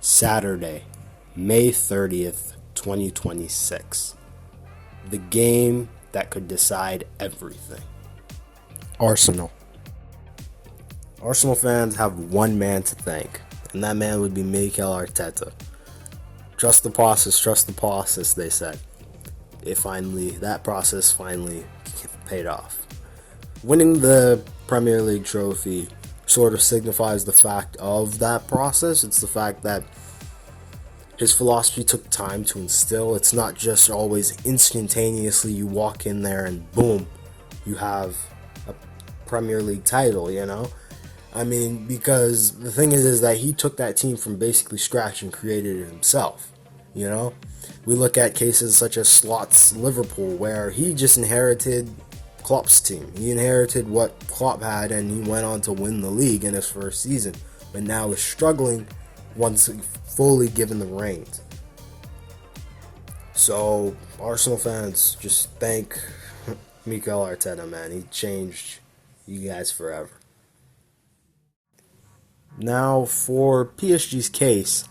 Saturday, May 30th, 2026. The game that could decide everything. Arsenal. Arsenal fans have one man to thank, and that man would be Mikel Arteta. Trust the process, they said. That process finally paid off. Winning the Premier League trophy sort of signifies the fact of that process. It's the fact that his philosophy took time to instill. It's not just always instantaneously you walk in there and boom, you have a Premier League title, you know? I mean, because the thing is that he took that team from basically scratch and created it himself, you know? We look at cases such as Slot's Liverpool, where he just inherited Klopp's team. He inherited what Klopp had, and he went on to win the league in his first season, but now is struggling once fully given the reins. So, Arsenal fans, just thank Mikel Arteta, man. He changed you guys forever. Now, for PSG's case,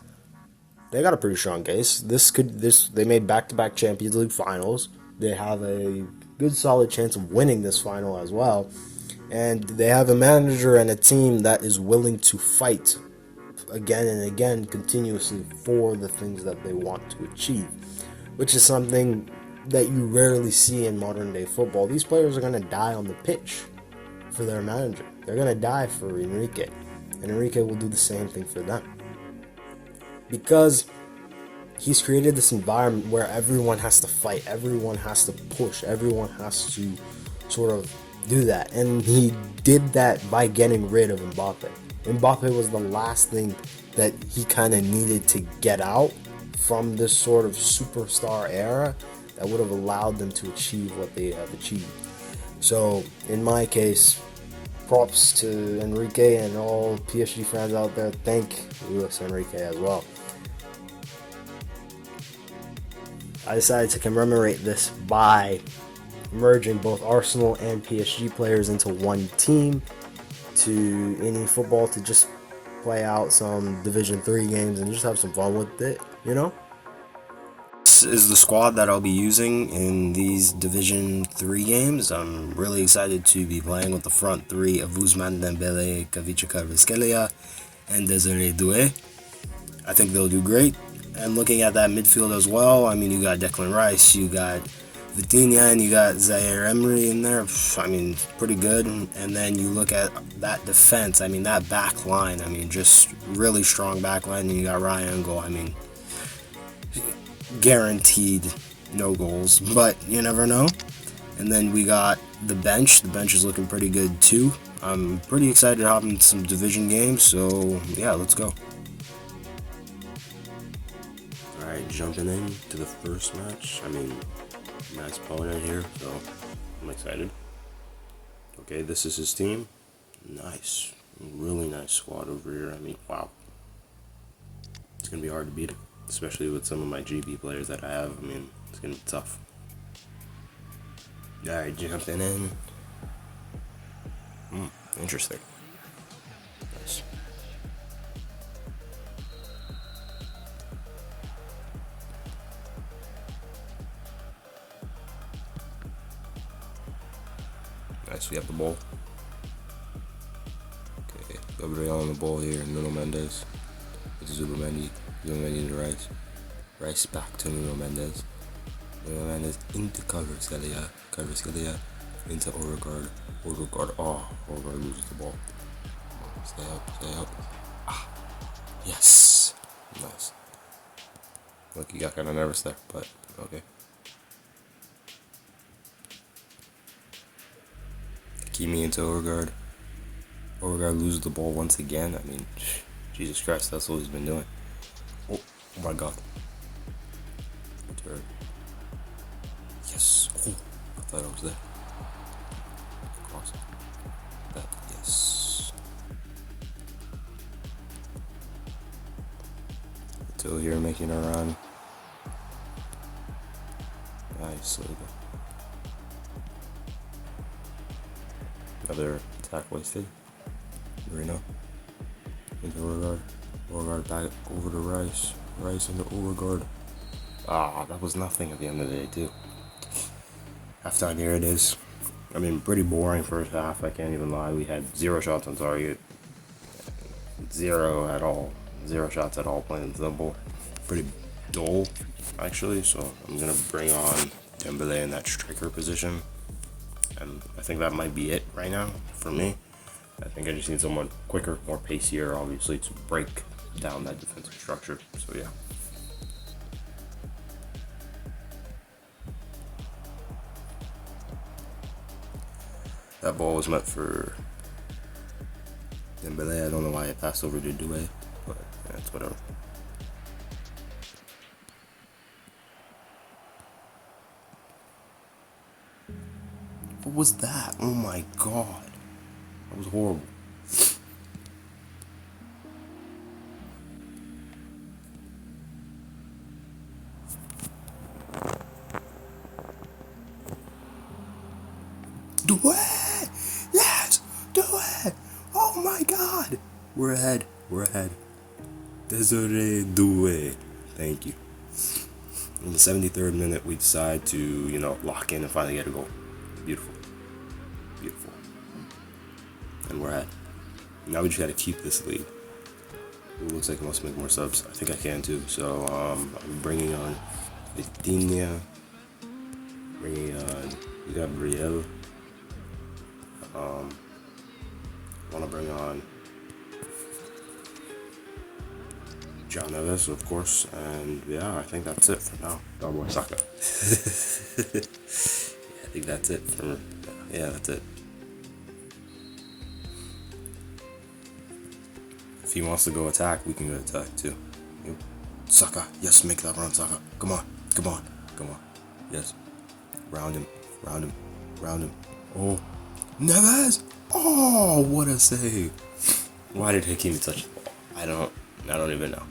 they got a pretty strong case. They made back-to-back Champions League finals. They have a good solid chance of winning this final as well. And they have a manager and a team that is willing to fight again and again continuously for the things that they want to achieve, which is something that you rarely see in modern day football. These players are going to die on the pitch for their manager. They're going to die for Enrique, and Enrique will do the same thing for them, because he's created this environment where everyone has to fight, everyone has to push, everyone has to sort of do that. And he did that by getting rid of Mbappe. Mbappe was the last thing that he kind of needed to get out from this sort of superstar era that would have allowed them to achieve what they have achieved. So, in my case, props to Enrique and all PSG fans out there. Thank Luis Enrique as well. I decided to commemorate this by merging both Arsenal and PSG players into one team to any football, to just play out some Division 3 games and just have some fun with it, you know? This is the squad that I'll be using in these Division 3 games. I'm really excited to be playing with the front three of Ousmane Dembele, Kavicha Kvaratskhelia, and Desiree Doué. I think they'll do great. And looking at that midfield as well, I mean, you got Declan Rice, you got Vitinha, and you got Zaire Emery in there. I mean, pretty good. And then you look at that defense, I mean, that back line, I mean, just really strong back line. And you got Ryan goal, I mean, guaranteed no goals, but you never know. And then we got the bench. The bench is looking pretty good too. I'm pretty excited to hop in some division games, so yeah, let's go. Alright, jumping in to the first match. I mean, nice opponent here, so I'm excited. Okay, this is his team. Nice. Really nice squad over here. I mean, wow. It's going to be hard to beat it, especially with some of my GB players that I have. I mean, it's going to be tough. Alright, jumping in. Interesting. Nice. Nice, we have the ball. Okay, Gabriel on the ball here, Nuno Mendes. It's Zubimendi to Rice. Rice back to Nuno Mendes. Nuno Mendes into Kvaratskhelia into Odegaard. Odegaard loses the ball. Stay up. Yes. Nice. Look, you got kind of nervous there, but okay. Kimi into Odegaard. Odegaard loses the ball once again. I mean, Jesus Christ, that's what he's been doing. Oh my God. Return. Yes. Oh, I thought I was there. Cross. That. Yes. Until here making a run. Nice. Another attack wasted. Marino into Odegaard. Overguard back over to Rice. Rice in the overguard. Ah, that was nothing at the end of the day, too. Halftime, here it is. I mean, pretty boring first half, I can't even lie. We had 0 shots on target. 0 at all. 0 shots at all, plain and simple. Pretty dull, actually, so I'm going to bring on Dembele in that striker position. And I think that might be it right now for me. I think I just need someone quicker, more pacier, obviously, to break down that defensive structure. So, yeah. That ball was meant for Dembele. I don't know why it passed over to Doué, but that's whatever. What was that? Oh my god. That was horrible. Doué! Yes! Doué! Oh my god! We're ahead. We're ahead. Desiree Doué. Thank you. In the 73rd minute, we decide to, lock in and finally get a goal. Beautiful. Beautiful. And we're ahead. Now we just gotta keep this lead. It looks like I must make more subs. I think I can too. So, I'm bringing on Vitinha. Bringing on Gabriel. I want to bring on John Neves, of course, and yeah, I think that's it for now. Oh boy, Saka. Yeah, I think that's it for. Yeah, that's it. If he wants to go attack, we can go attack too. Yep. Saka, yes, make that run, Saka. Come on, come on, come on. Yes, round him, round him, round him. Oh, Neves! Oh, what a save! Why did Hakimi touch the ball? I don't even know.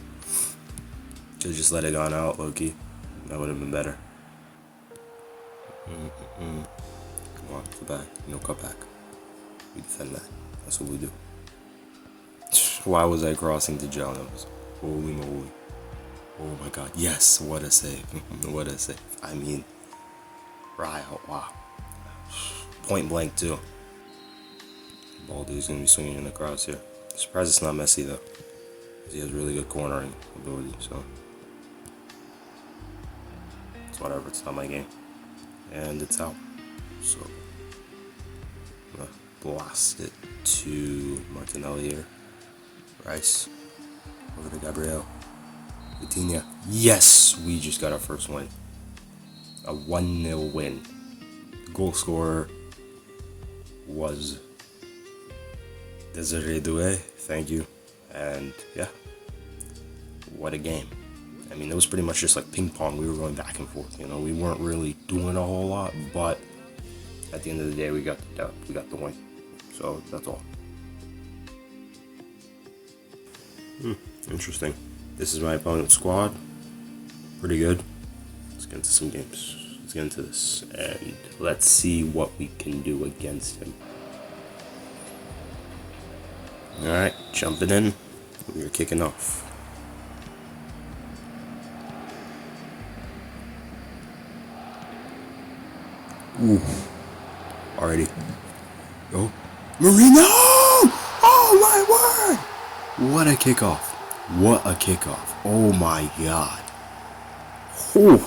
Should've just let it gone out, low-key. That would have been better. Come on, to the back. No cut back. We defend that. That's what we do. Why was I crossing to Jones? Holy moly. Oh my god. Yes, what a save. What a save. I mean, right, wow. Point blank, too. Baldy's going to be swinging in the cross here. Surprised it's not Messi, though. He has really good cornering ability, so. It's whatever, it's not my game. And it's out. So, I'm going to blast it to Martinelli here. Rice. Over to Gabriel. Vitinha. Yes! We just got our first win. A 1-0 win. The goal scorer was Desiree Doué. Thank you. And yeah, what a game. I mean, it was pretty much just like ping pong. We were going back and forth. We weren't really doing a whole lot, but at the end of the day, we got the win. So that's all. Interesting. This is my opponent's squad. Pretty good. Let's get into some games. Let's get into this, and let's see what we can do against him. Alright, jumping in. We're kicking off. Ooh. Already. Go. Marino! Oh my word! What a kickoff. What a kickoff. Oh my god. Whew.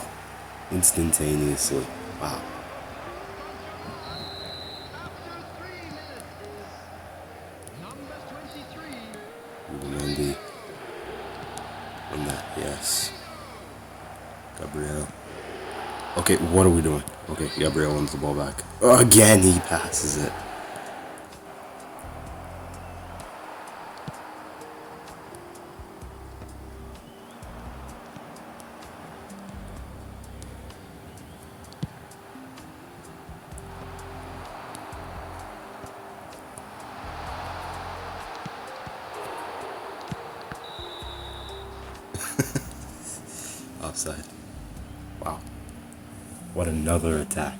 Instantaneously. Wow. Mendy. And that, yes. Gabriel. Okay, what are we doing? Okay, Gabriel wins the ball back. Again, he passes it. Offside. Wow. What another attack.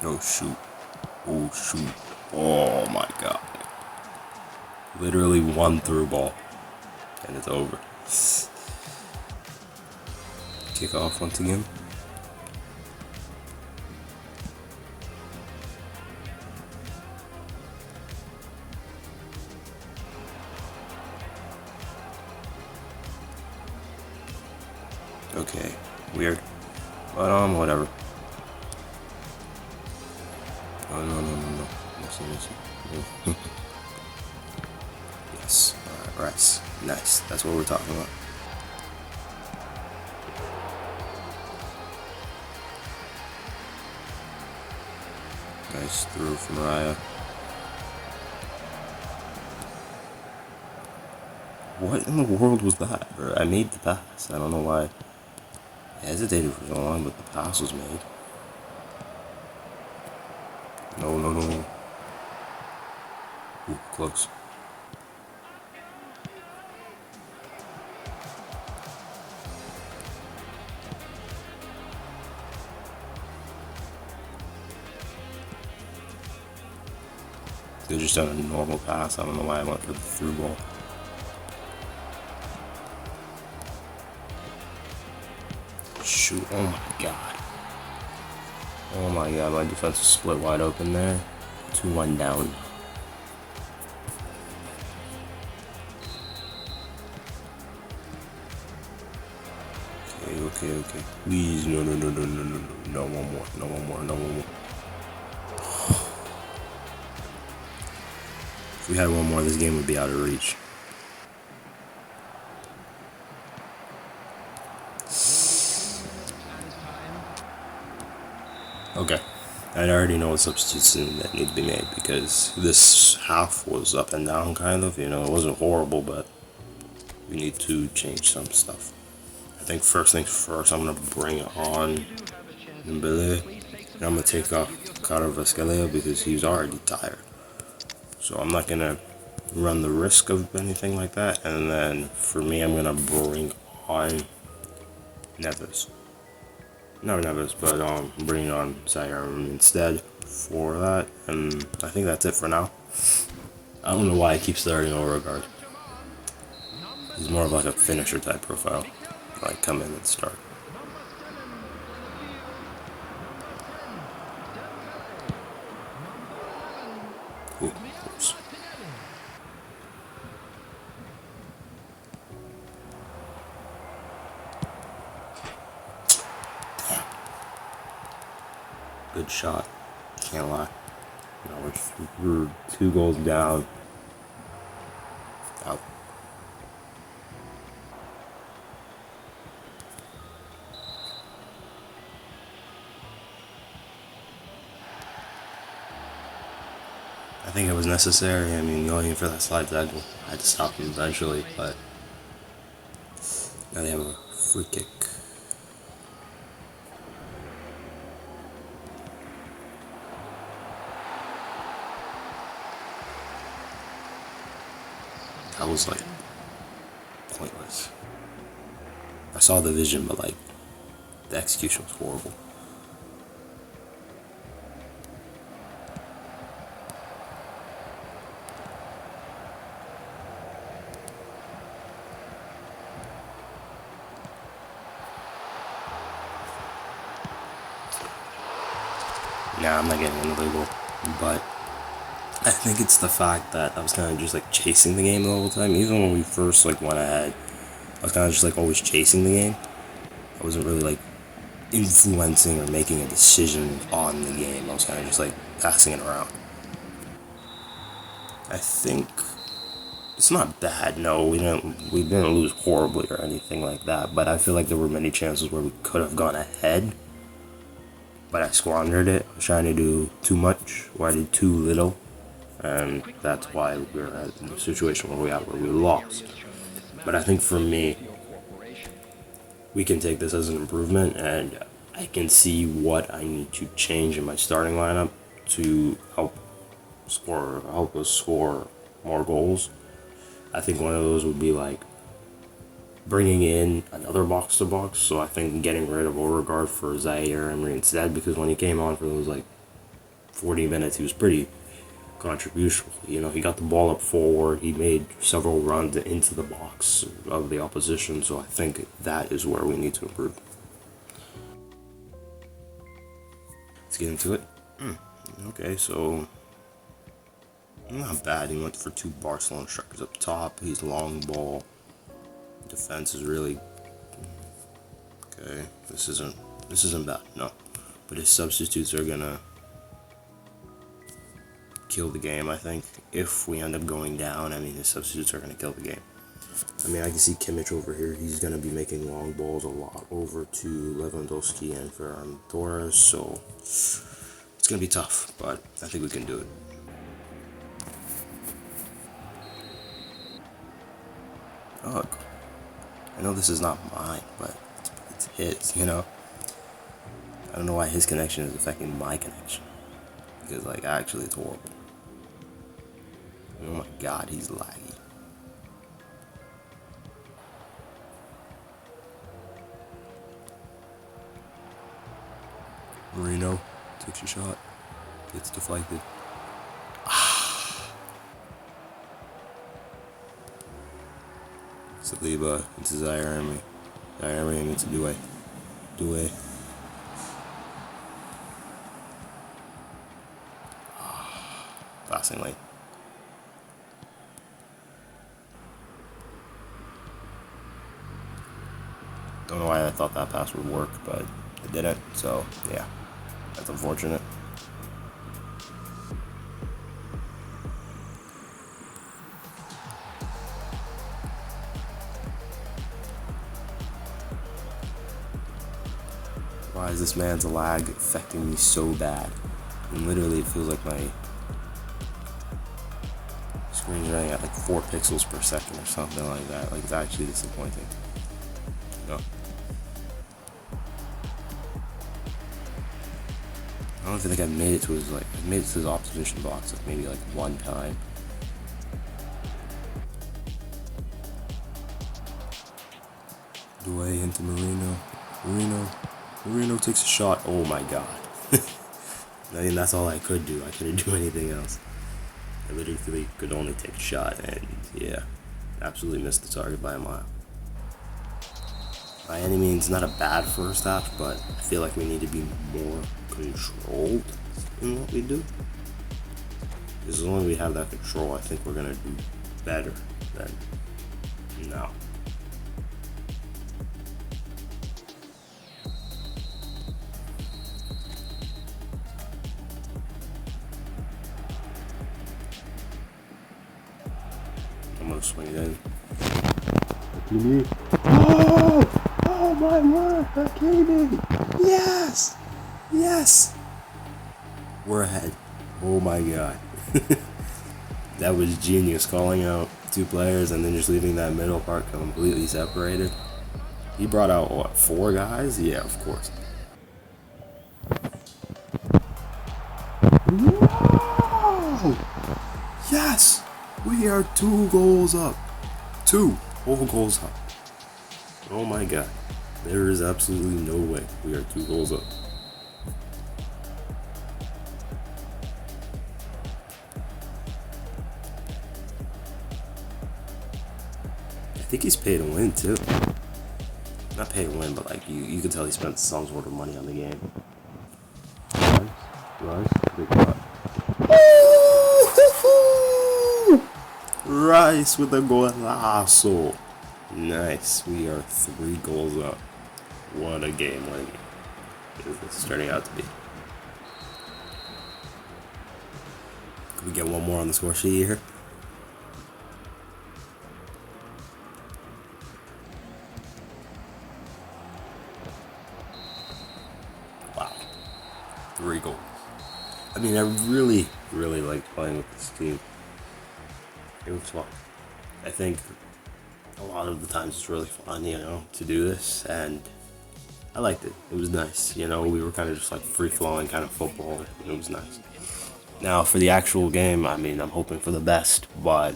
Oh shoot. Oh shoot. Oh my god. Literally one through ball. And it's over. Kick off once again. Okay, weird. But whatever. Oh no. Listen. Yes. Alright, rest. Nice. That's what we're talking about. Nice through from Raya. What in the world was that? I made the pass. I don't know why I hesitated for so long, but the pass was made. No. Ooh, close. They just done a normal pass. I don't know why I went for the through ball. Shoot, oh my god. Oh my god, my defense was split wide open there. 2-1 down. Okay. Please, no. No one more. If we had one more, this game would be out of reach. Okay, I already know what substitutes that need to be made because this half was up and down kind of, it wasn't horrible, but we need to change some stuff. I think first things first, I'm going to bring on Mbele, and I'm going to take off Carvajal because he's already tired. So I'm not going to run the risk of anything like that, and then for me, I'm going to bring on Neves. Not Neves, but bringing on Zaire instead for that, and I think that's it for now. I don't know why I keep starting Overgaard. He's more of like a finisher type profile, like come in and start. Ooh, oops. Good shot. Can't lie. We're 2 goals down. Out. I think it was necessary. I mean, going in for that slide tackle, I had to stop him eventually, but now they have a free kick. That was like pointless. I saw the vision, but like the execution was horrible. Nah, I'm not getting another goal, but I think it's the fact that I was kind of just like chasing the game the whole time. Even when we first like went ahead, I was kind of just like always chasing the game. I wasn't really like influencing or making a decision on the game. I was kind of just like passing it around. I think it's not bad. No, we didn't lose horribly or anything like that. But I feel like there were many chances where we could have gone ahead, but I squandered it. I was trying to do too much, or I did too little, and that's why we're at the situation where we lost. But I think for me, we can take this as an improvement, and I can see what I need to change in my starting lineup to help us score more goals. I think one of those would be like bringing in another box to box. So I think getting rid of Overgaard for Zaire Emery instead, because when he came on for those like 40 minutes, he was pretty contribution. You know, he got the ball up forward. He made several runs into the box of the opposition. So I think that is where we need to improve. Let's get into it. Okay, so not bad. He went for 2 Barcelona strikers up top. He's long ball. Defense is really okay. This isn't bad. No, but his substitutes are gonna kill the game. I think if we end up going down, I mean his substitutes are gonna kill the game. I mean I can see Kimmich over here. He's gonna be making long balls a lot over to Lewandowski and Ferran Torres. So it's gonna be tough, but I think we can do it. Oh, I know this is not mine, but it's his, you know? I don't know why his connection is affecting my connection. Because, like, actually it's horrible. Oh my god, he's laggy. Marino takes a shot. Gets deflected. Saliba into Zaire into Doué. Passing lane. Don't know why I thought that pass would work, but it didn't, so yeah, that's unfortunate. Why is this man's lag affecting me so bad? And literally, it feels like my screen's running at like 4 pixels per second or something like that. Like, it's actually disappointing. No. I don't even think I made it to his opposition box like maybe like 1 time. Doué into Marino takes a shot. Oh my god. I mean, that's all I could do. I couldn't do anything else. I literally could only take a shot, and yeah, absolutely missed the target by a mile. By any means, not a bad first half, but I feel like we need to be more controlled in what we do. Because as long as we have that control, I think we're going to do better than now. I'm going to swing it in. Oh my word, Hakimi! Yes! Yes! We're ahead. Oh my god. That was genius, calling out 2 players and then just leaving that middle part completely separated. He brought out, what, 4 guys? Yeah, of course. Whoa! Yes! We are 2 goals up. 2 whole goals up. Oh my god. There is absolutely no way we are 2 goals up. I think he's paid to win too. Not paid to win, but like you can tell he spent some sort of money on the game. Rice, big shot. Rice with a golazo. Nice. We are 3 goals up. What a game this is turning out to be. Can we get one more on the score sheet here? Wow. 3 goals. I mean, I really, really liked playing with this team. It was fun. I think a lot of the times it's really fun, you know, to do this, and I liked it. It was nice, you know, we were kind of just like free-flowing kind of football. It was nice. Now, for the actual game, I mean, I'm hoping for the best, but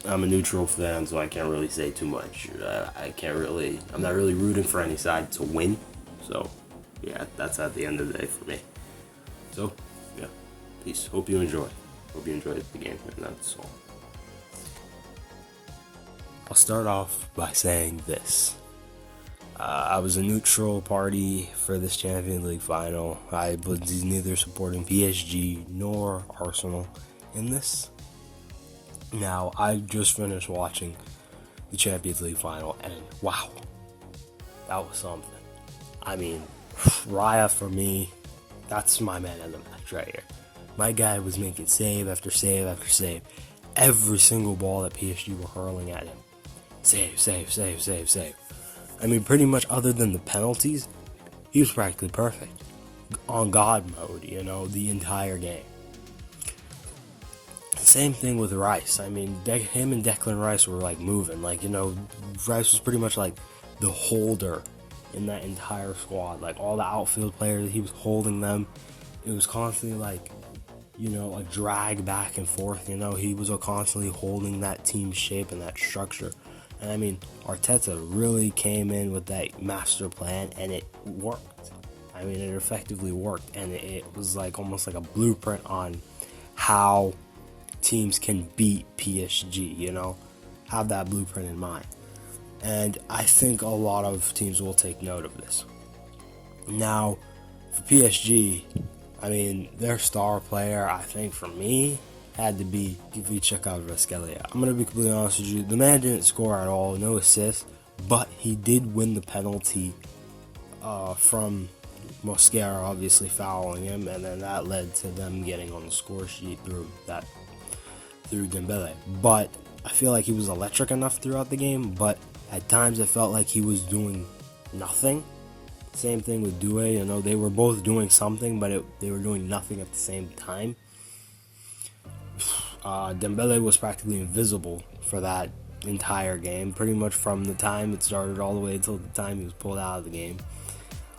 I'm a neutral fan, so I can't really say too much. I'm not really rooting for any side to win, so yeah, that's at the end of the day for me. So, yeah, peace. Hope you enjoy. Hope you enjoyed the game, and that's all. I'll start off by saying this. I was a neutral party for this Champions League final. I was neither supporting PSG nor Arsenal in this. Now, I just finished watching the Champions League final, and wow, that was something. I mean, Raya for me, that's my man of the match right here. My guy was making save after save after save. Every single ball that PSG were hurling at him. Save, save, save, save, save. I mean, pretty much other than the penalties, he was practically perfect. On God mode, the entire game. Same thing with Rice. I mean, him and Declan Rice were like moving. Rice was pretty much like the holder in that entire squad. Like all the outfield players, he was holding them. It was constantly like, a drag back and forth. He was constantly holding that team shape and that structure. And I mean, Arteta really came in with that master plan, and it worked. I mean, it effectively worked, and it was like almost like a blueprint on how teams can beat PSG, have that blueprint in mind. And I think a lot of teams will take note of this. Now, for PSG, I mean, their star player, I think for me, had to be Kvaratskhelia. I'm going to be completely honest with you. The man didn't score at all, no assists, but he did win the penalty from Mosquera obviously fouling him, and then that led to them getting on the score sheet through Dembele. But I feel like he was electric enough throughout the game, but at times it felt like he was doing nothing. Same thing with Doué, they were both doing something, but they were doing nothing at the same time. Dembele was practically invisible for that entire game, pretty much from the time it started all the way until the time he was pulled out of the game.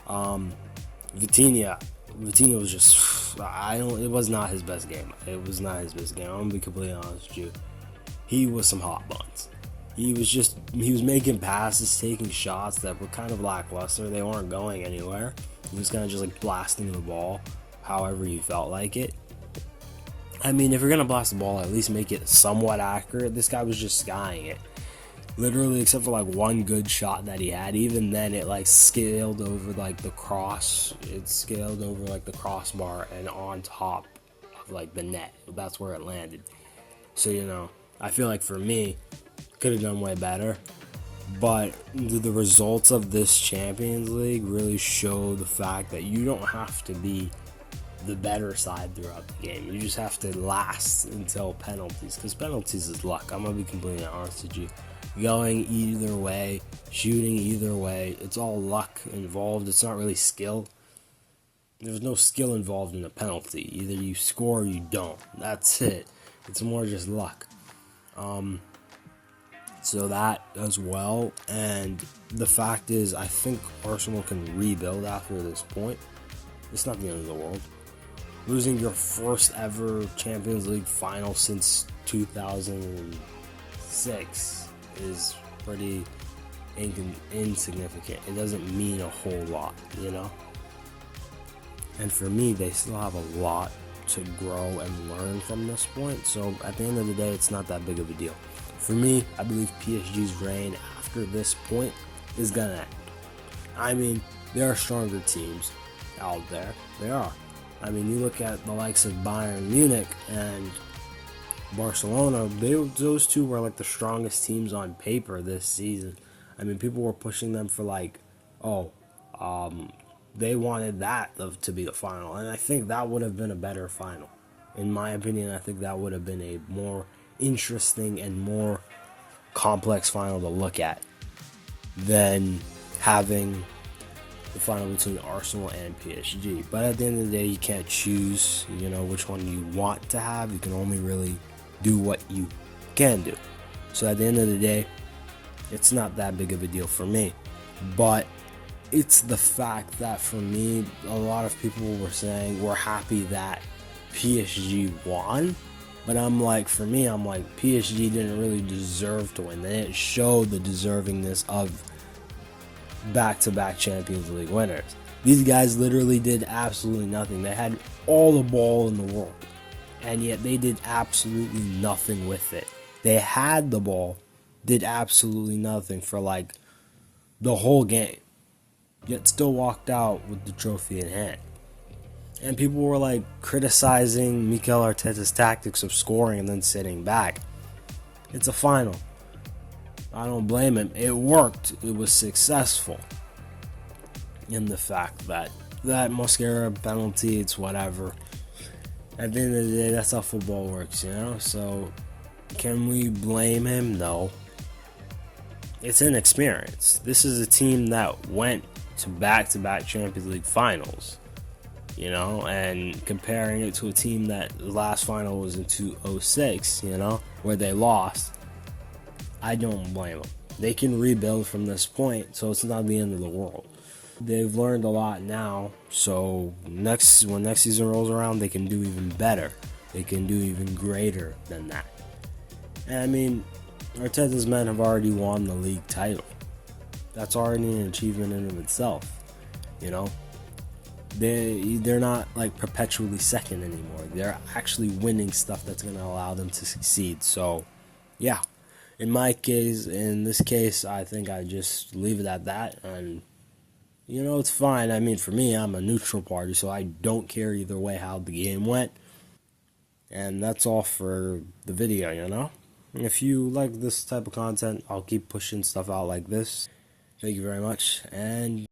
Vitinha was just, it was not his best game. It was not his best game. I'm gonna be completely honest with you. He was some hot buns. He was making passes, taking shots that were kind of lackluster. They weren't going anywhere. He was kind of just like blasting the ball however he felt like it. I mean, if you're going to blast the ball, at least make it somewhat accurate. This guy was just skying it. Literally, except for like one good shot that he had. Even then, it like scaled over like the cross. It scaled over like the crossbar and on top of like the net. That's where it landed. So, I feel like for me, could have done way better. But the results of this Champions League really show the fact that you don't have to be the better side throughout the game. You just have to last until penalties, because penalties is luck. I'm going to be completely honest with you. Going either way, shooting either way, it's all luck involved. It's not really skill. There's no skill involved in a penalty. Either you score or you don't. That's it. It's more just luck. So that as well. And the fact is, I think Arsenal can rebuild after this point. It's not the end of the world. Losing your first ever Champions League final since 2006 is pretty insignificant. It doesn't mean a whole lot, And for me, they still have a lot to grow and learn from this point. So at the end of the day, it's not that big of a deal. For me, I believe PSG's reign after this point is going to end. I mean, there are stronger teams out there. There are. I mean, you look at the likes of Bayern Munich and Barcelona, those two were like the strongest teams on paper this season. I mean, people were pushing them for they wanted that to be the final. And I think that would have been a better final. In my opinion, I think that would have been a more interesting and more complex final to look at than having the final between Arsenal and PSG. But at the end of the day, you can't choose, which one you want to have. You can only really do what you can do. So at the end of the day, it's not that big of a deal for me. But it's the fact that for me, a lot of people were saying we're happy that PSG won. But for me, PSG didn't really deserve to win. They didn't show the deservingness of back-to-back Champions League winners. These guys literally did absolutely nothing. They had all the ball in the world. and yet they did absolutely nothing with it. They had the ball, did absolutely nothing for like the whole game, yet still walked out with the trophy in hand. And people were like criticizing Mikel Arteta's tactics of scoring and then sitting back. It's a final. I don't blame him. It worked. It was successful. In the fact that that Mosquera penalty, it's whatever. At the end of the day, that's how football works, you know? So, can we blame him? No. It's inexperience. This is a team that went to back-to-back Champions League finals, you know? And comparing it to a team that the last final was in 2006, you know, where they lost, I don't blame them. They can rebuild from this point, so it's not the end of the world. They've learned a lot now, so when next season rolls around, they can do even better. They can do even greater than that. And I mean, Arteta's men have already won the league title. That's already an achievement in and of itself. You know, they're not like perpetually second anymore. They're actually winning stuff that's going to allow them to succeed. So, yeah. In this case, I think I just leave it at that, and you know, it's fine. I mean, for me, I'm a neutral party, so I don't care either way how the game went. And that's all for the video, you know? If you like this type of content, I'll keep pushing stuff out like this. Thank you very much, and